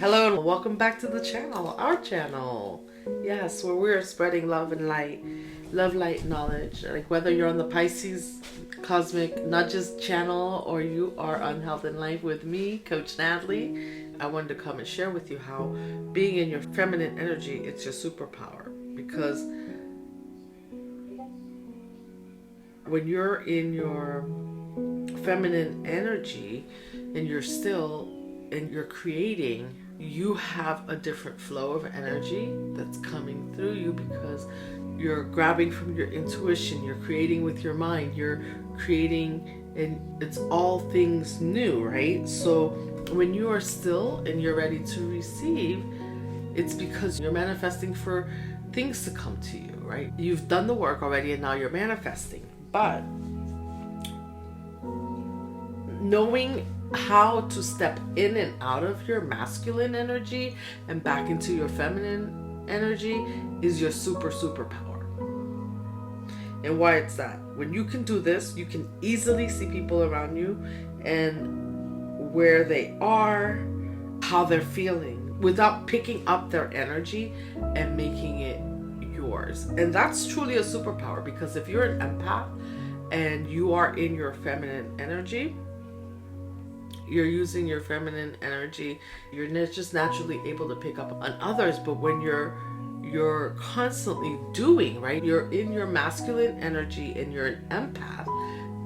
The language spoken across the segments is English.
Hello and welcome back to the channel, our channel. Yes, where we're spreading love and light, knowledge. Like whether you're on the Pisces Cosmic Nudges channel or you are on Health and Life with me, Coach Natalie, I wanted to come and share with you how being in your feminine energy, it's your superpower. Because when you're in your feminine energy and you're still and you're creating, you have a different flow of energy that's coming through you because you're grabbing from your intuition, you're creating with your mind, you're creating, and it's all things new, right? So when you are still and you're ready to receive, it's because you're manifesting for things to come to you, right? You've done the work already and now you're manifesting. But knowing how to step in and out of your masculine energy and back into your feminine energy is your superpower. And why it's that? When you can do this, you can easily see people around you and where they are, how they're feeling, without picking up their energy and making it yours. And that's truly a superpower, because if you're an empath and you are in your feminine energy, you're using your feminine energy, you're just naturally able to pick up on others. But when you're constantly doing, right, you're in your masculine energy and you're an empath,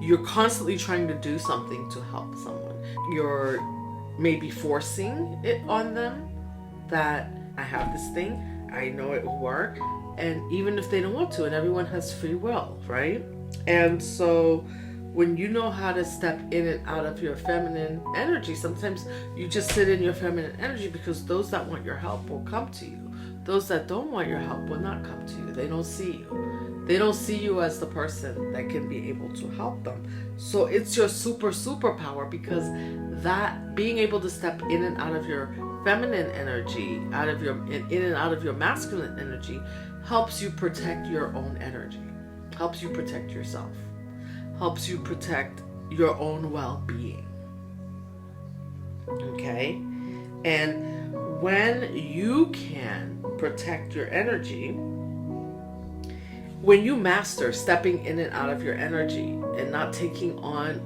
you're constantly trying to do something to help someone. You're maybe forcing it on them that I have this thing, I know it will work, and even if they don't want to, and everyone has free will, right? And so when you know how to step in and out of your feminine energy, sometimes you just sit in your feminine energy because those that want your help will come to you. Those that don't want your help will not come to you. They don't see you. They don't see you as the person that can be able to help them. So it's your superpower, because that being able to step in and out of your feminine energy, in and out of your masculine energy, helps you protect your own energy, helps you protect yourself, helps you protect your own well-being. Okay? And when you can protect your energy, when you master stepping in and out of your energy and not taking on,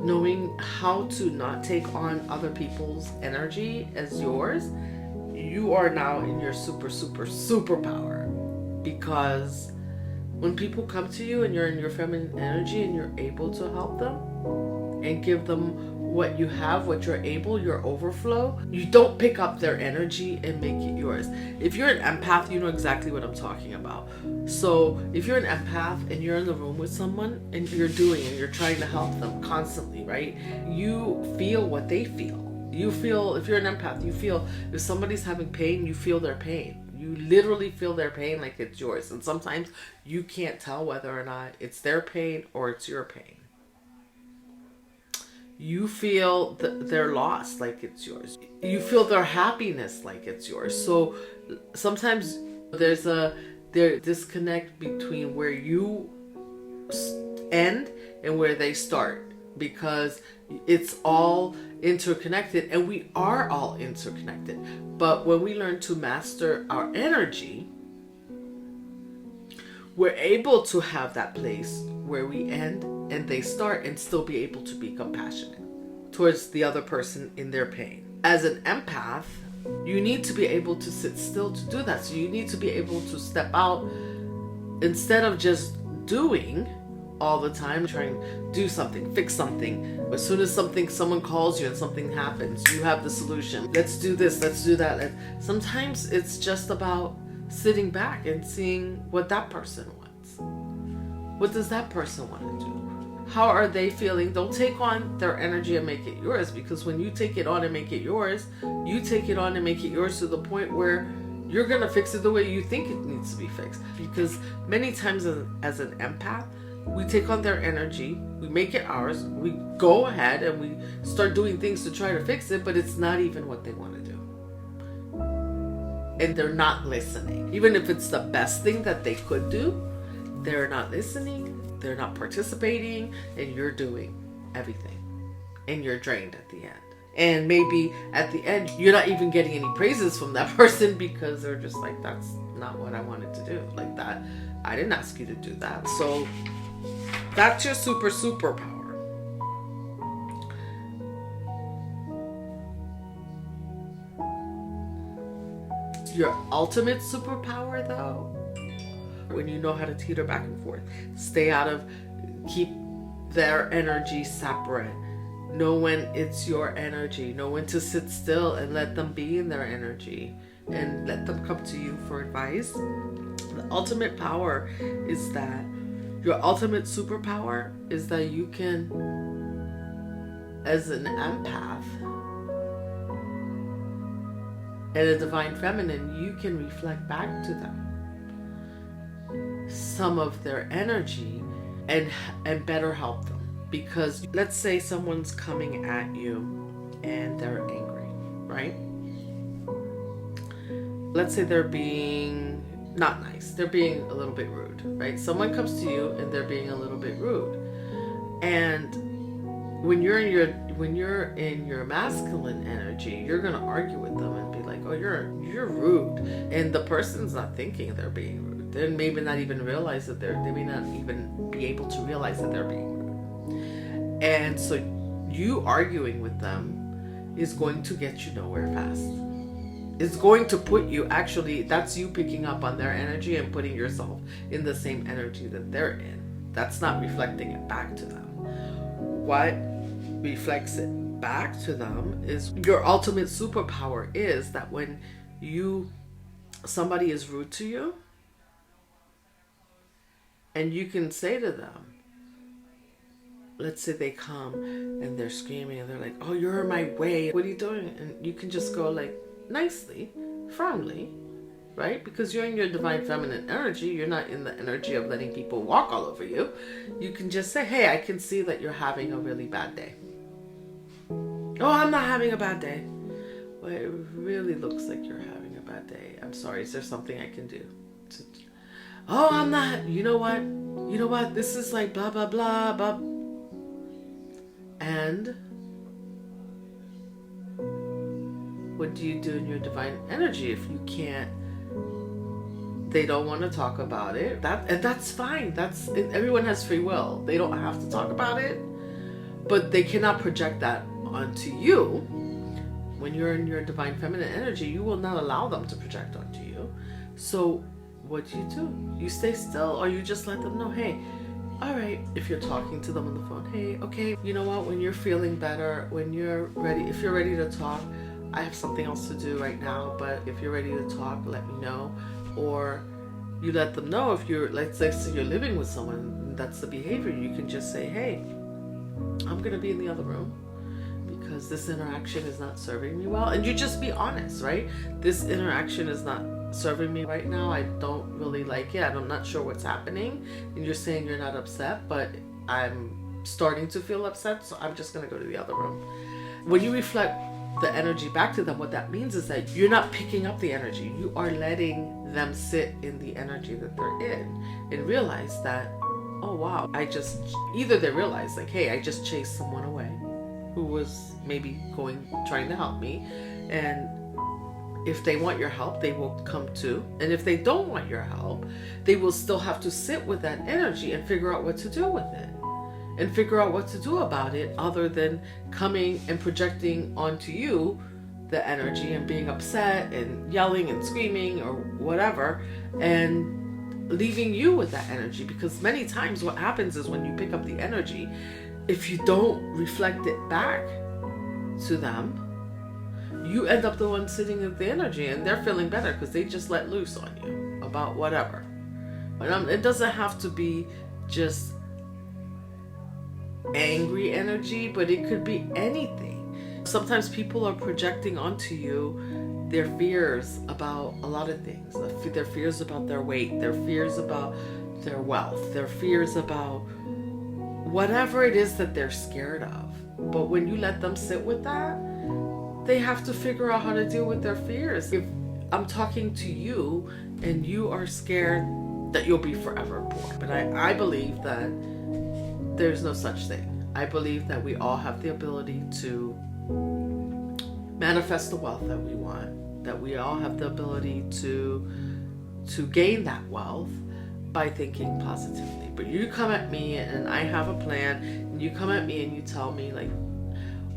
knowing how to not take on other people's energy as yours, you are now in your superpower. Because when people come to you and you're in your feminine energy and you're able to help them and give them what you have, what you're able, your overflow, you don't pick up their energy and make it yours. If you're an empath, you know exactly what I'm talking about. So if you're an empath and you're in the room with someone and you're trying to help them constantly, right? You feel what they feel. You feel, if you're an empath, you feel if somebody's having pain, you feel their pain. You literally feel their pain like it's yours. And sometimes you can't tell whether or not it's their pain or it's your pain. You feel their loss like it's yours. You feel their happiness like it's yours. So sometimes there's a disconnect between where you end and where they start, because it's all interconnected, and we are all interconnected. But when we learn to master our energy, we're able to have that place where we end and they start, and still be able to be compassionate towards the other person in their pain. As an empath, you need to be able to sit still to do that. So you need to be able to step out instead of just doing all the time, trying to do something, fix something. As soon as someone calls you and something happens, you have the solution. Let's do this, let's do that. And sometimes it's just about sitting back and seeing what that person wants. What does that person want to do? How are they feeling? Don't take on their energy and make it yours, because when you take it on and make it yours, you take it on and make it yours to the point where you're going to fix it the way you think it needs to be fixed. Because many times as an empath, we take on their energy, we make it ours, we go ahead and we start doing things to try to fix it, but it's not even what they want to do. And they're not listening. Even if it's the best thing that they could do, they're not listening, they're not participating, and you're doing everything. And you're drained at the end. And maybe at the end, you're not even getting any praises from that person because they're just like, that's not what I wanted to do. Like that, I didn't ask you to do that. So that's your superpower. Your ultimate superpower, though, when you know how to teeter back and forth, keep their energy separate. Know when it's your energy. Know when to sit still and let them be in their energy and let them come to you for advice. The ultimate power is that your ultimate superpower is that you can, as an empath and a divine feminine, you can reflect back to them some of their energy and better help them. Because let's say someone's coming at you and they're angry, right? Let's say they're being not nice. They're being a little bit rude, right? Someone comes to you and they're being a little bit rude. And when you're in your masculine energy, you're going to argue with them and be like, "Oh, you're rude." And the person's not thinking they're being rude. They maybe not even realize that they may not even be able to realize that they're being rude. And so you arguing with them is going to get you nowhere fast. It's going to put you, actually, that's you picking up on their energy and putting yourself in the same energy that they're in. That's not reflecting it back to them. What reflects it back to them is your ultimate superpower is that when somebody is rude to you, and you can say to them, let's say they come and they're screaming and they're like, "Oh, you're in my way. What are you doing?" And you can just go like nicely, firmly, right? Because you're in your divine feminine energy. You're not in the energy of letting people walk all over you. You can just say, "Hey, I can see that you're having a really bad day." "Oh, I'm not having a bad day." "Well, it really looks like you're having a bad day. I'm sorry. Is there something I can do?" "Oh, I'm not. You know what? This is like blah, blah, blah, blah." And what do you do in your divine energy if you can't? They don't want to talk about it. That's fine. Everyone has free will. They don't have to talk about it, but they cannot project that onto you. When you're in your divine feminine energy, you will not allow them to project onto you. So what do? You stay still, or you just let them know, "Hey, all right," if you're talking to them on the phone, "Hey, okay, you know what, when you're feeling better, if you're ready to talk, I have something else to do right now, but if you're ready to talk, let me know." Or you let them know if let's say you're living with someone, that's the behavior, you can just say, "Hey, I'm going to be in the other room because this interaction is not serving me well." And you just be honest, right? "This interaction is not serving me right now. I don't really like it. I'm not sure what's happening." And you're saying you're not upset, but I'm starting to feel upset, so I'm just going to go to the other room. When you reflect the energy back to them, what that means is that you're not picking up the energy. You are letting them sit in the energy that they're in and realize that, "Oh wow, either they realize like, hey, I just chased someone away who was maybe trying to help me, and if they want your help, they will come to. And if they don't want your help, they will still have to sit with that energy and figure out what to do with it. And figure out what to do about it other than coming and projecting onto you the energy and being upset and yelling and screaming or whatever and leaving you with that energy. Because many times what happens is when you pick up the energy, if you don't reflect it back to them, you end up the one sitting with the energy and they're feeling better because they just let loose on you about whatever. But it doesn't have to be just angry energy, but it could be anything. Sometimes people are projecting onto you their fears about a lot of things. Their fears about their weight, their fears about their wealth, their fears about whatever it is that they're scared of. But when you let them sit with that, they have to figure out how to deal with their fears. If I'm talking to you and you are scared that you'll be forever poor, but I believe that there's no such thing. I believe that we all have the ability to manifest the wealth that we want, that we all have the ability to gain that wealth by thinking positively. But you come at me and I have a plan, and you come at me and you tell me like,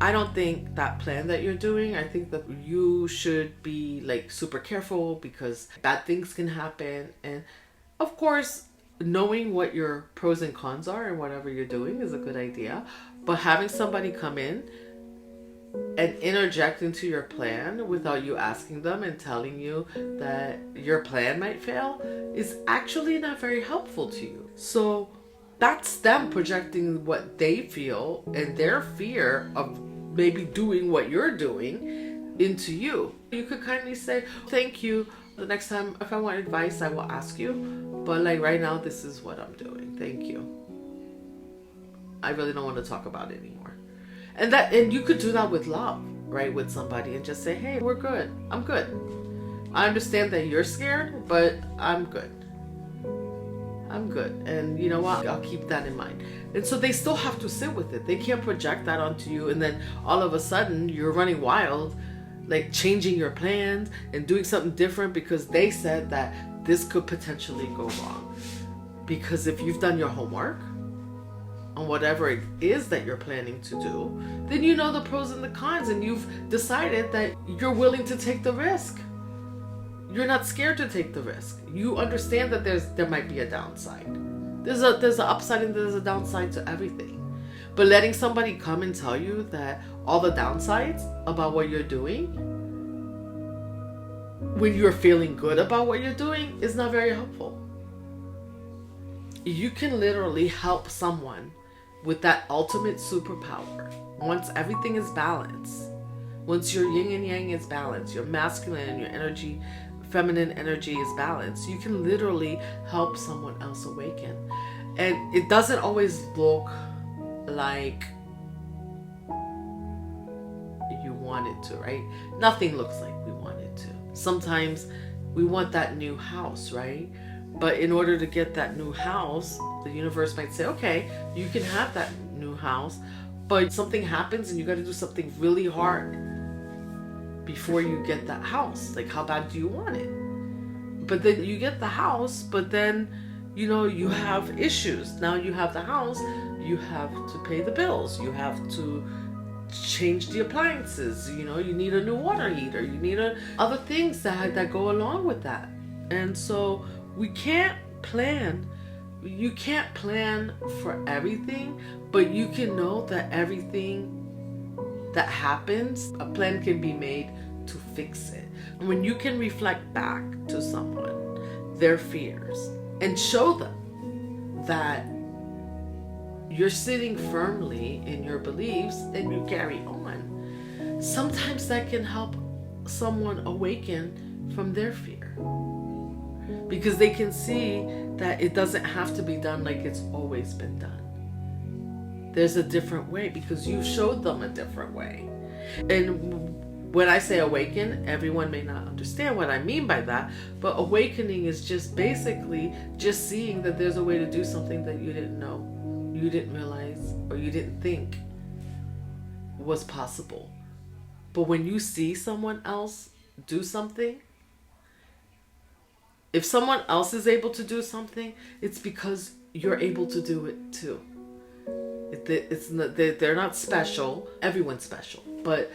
I don't think that plan that you're doing, I think that you should be like super careful because bad things can happen. And of course, knowing what your pros and cons are and whatever you're doing is a good idea. But having somebody come in and interject into your plan without you asking them and telling you that your plan might fail is actually not very helpful to you. So that's them projecting what they feel and their fear of maybe doing what you're doing into you. You could kindly say, thank you. The next time, if I want advice, I will ask you. But like right now, this is what I'm doing. Thank you. I really don't want to talk about it anymore. And you could do that with love, right? With somebody and just say, hey, we're good. I'm good. I understand that you're scared, but I'm good. I'm good. And you know what? I'll keep that in mind. And so they still have to sit with it. They can't project that onto you. And then all of a sudden you're running wild, like changing your plans and doing something different because they said that this could potentially go wrong. Because if you've done your homework on whatever it is that you're planning to do, then you know the pros and the cons and you've decided that you're willing to take the risk. You're not scared to take the risk. You understand that there might be a downside. There's an upside and there's a downside to everything. But letting somebody come and tell you that all the downsides about what you're doing when you're feeling good about what you're doing is not very helpful. You can literally help someone with that ultimate superpower once everything is balanced. Once your yin and yang is balanced, your masculine and your energy, feminine energy is balanced, you can literally help someone else awaken. And it doesn't always look like you want it to, right? Nothing looks like we want it to. Sometimes we want that new house, right? But in order to get that new house, the universe might say, okay, you can have that new house, but something happens and you got to do something really hard before you get that house. Like, how bad do you want it? But then you get the house, but then, you know, you have issues. Now you have the house, you have to pay the bills, you have to change the appliances, you know, you need a new water heater, you need other things that go along with that. And so we can't plan. You can't plan for everything, but you can know that everything that happens, a plan can be made to fix it. When you can reflect back to someone their fears and show them that you're sitting firmly in your beliefs and you carry on, sometimes that can help someone awaken from their fear, because they can see that it doesn't have to be done like it's always been done. There's a different way because you showed them a different way. And when I say awaken, everyone may not understand what I mean by that, but awakening is just basically just seeing that there's a way to do something that you didn't know, you didn't realize, or you didn't think was possible. But when you see someone else do something, if someone else is able to do something, it's because you're able to do it too. It's not, they're not special. Everyone's special, but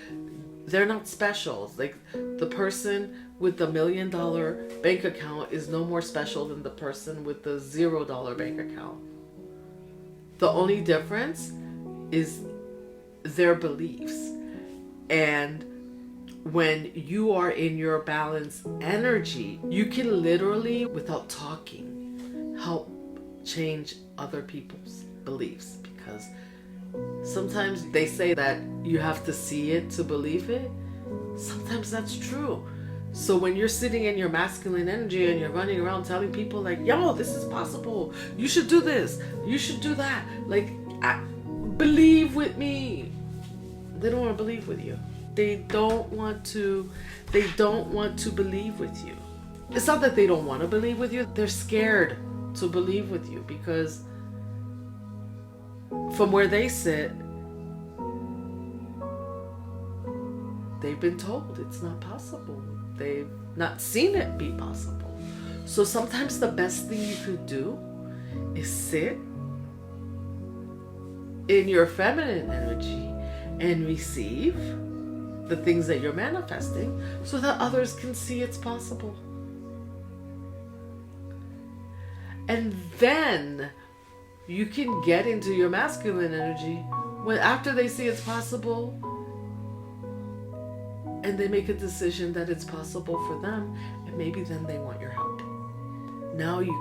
they're not special. Like, the person with the $1 million bank account is no more special than the person with the $0 bank account. The only difference is their beliefs. And when you are in your balanced energy, you can literally, without talking, help change other people's beliefs. Because sometimes they say that you have to see it to believe it. Sometimes that's true. So when you're sitting in your masculine energy and you're running around telling people like, yo, this is possible, you should do this, you should do that, like, believe with me. They don't want to believe with you. They don't want to believe with you. It's not that they don't want to believe with you. They're scared to believe with you because from where they sit, they've been told it's not possible. They've not seen it be possible. So sometimes the best thing you could do is sit in your feminine energy and receive the things that you're manifesting so that others can see it's possible. And then you can get into your masculine energy when after they see it's possible and they make a decision that it's possible for them, and maybe then they want your help. Now you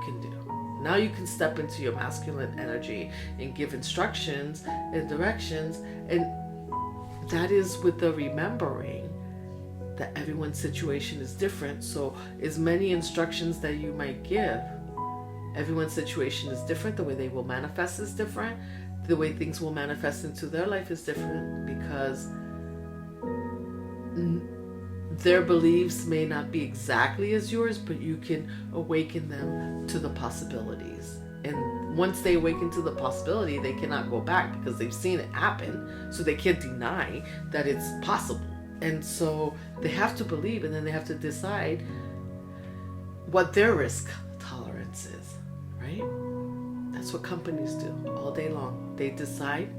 can step into your masculine energy and give instructions and directions, and that is with the remembering that everyone's situation is different. So as many instructions that you might give, everyone's situation is different. The way they will manifest is different. The way things will manifest into their life is different, because their beliefs may not be exactly as yours, but you can awaken them to the possibilities. And once they awaken to the possibility, they cannot go back because they've seen it happen. So they can't deny that it's possible. And so they have to believe, and then they have to decide what their risk tolerance is, right? That's what companies do all day long. They decide,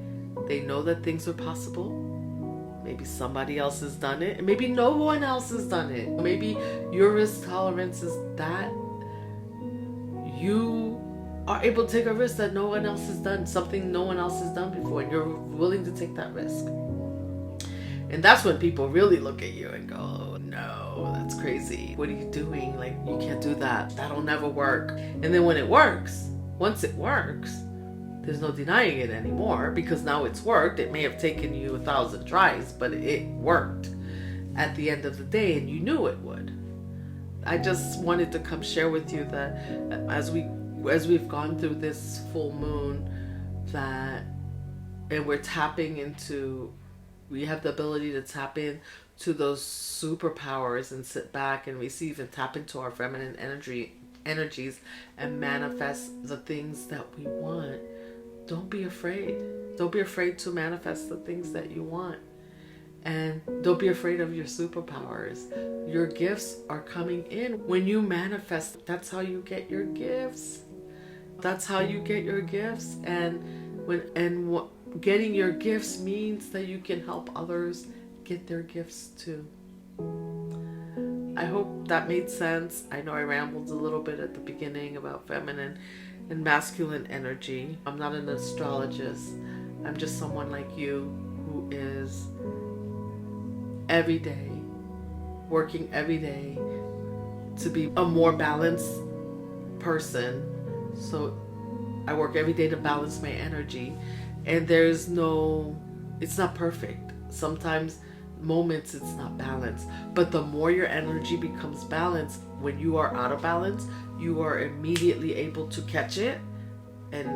they know that things are possible. Maybe somebody else has done it, and maybe no one else has done it. Maybe your risk tolerance is that you are able to take a risk that no one else has done, something no one else has done before, and you're willing to take that risk. And that's when people really look at you and go, oh, no, that's crazy. What are you doing? Like, you can't do that. That'll never work. And then when it works, once it works, there's no denying it anymore, because now it's worked. It may have taken you 1,000 tries, but it worked at the end of the day, and you knew it would. I just wanted to come share with you that as we've gone through this full moon, and we're tapping into, we have the ability to tap in to those superpowers and sit back and receive and tap into our feminine energies and manifest the things that we want. Don't be afraid. Don't be afraid to manifest the things that you want. And don't be afraid of your superpowers. Your gifts are coming in. When you manifest, that's how you get your gifts. That's how you get your gifts. And getting your gifts means that you can help others get their gifts too. I hope that made sense. I know I rambled a little bit at the beginning about feminine and masculine energy. I'm not an astrologist. I'm just someone like you who is every day, working every day to be a more balanced person. So I work every day to balance my energy, and it's not perfect. Sometimes moments it's not balanced, but the more your energy becomes balanced, when you are out of balance, you are immediately able to catch it and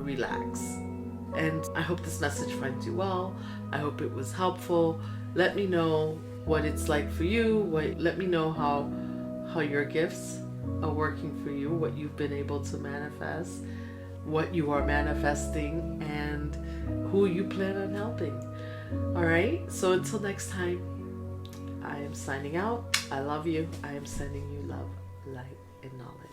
relax. And I hope this message finds you well. I hope it was helpful. Let me know what it's like for you. Let me know how your gifts are working for you, what you've been able to manifest, what you are manifesting, and who you plan on helping. All right, so until next time, I am signing out. I love you. I am sending you love, light, and knowledge.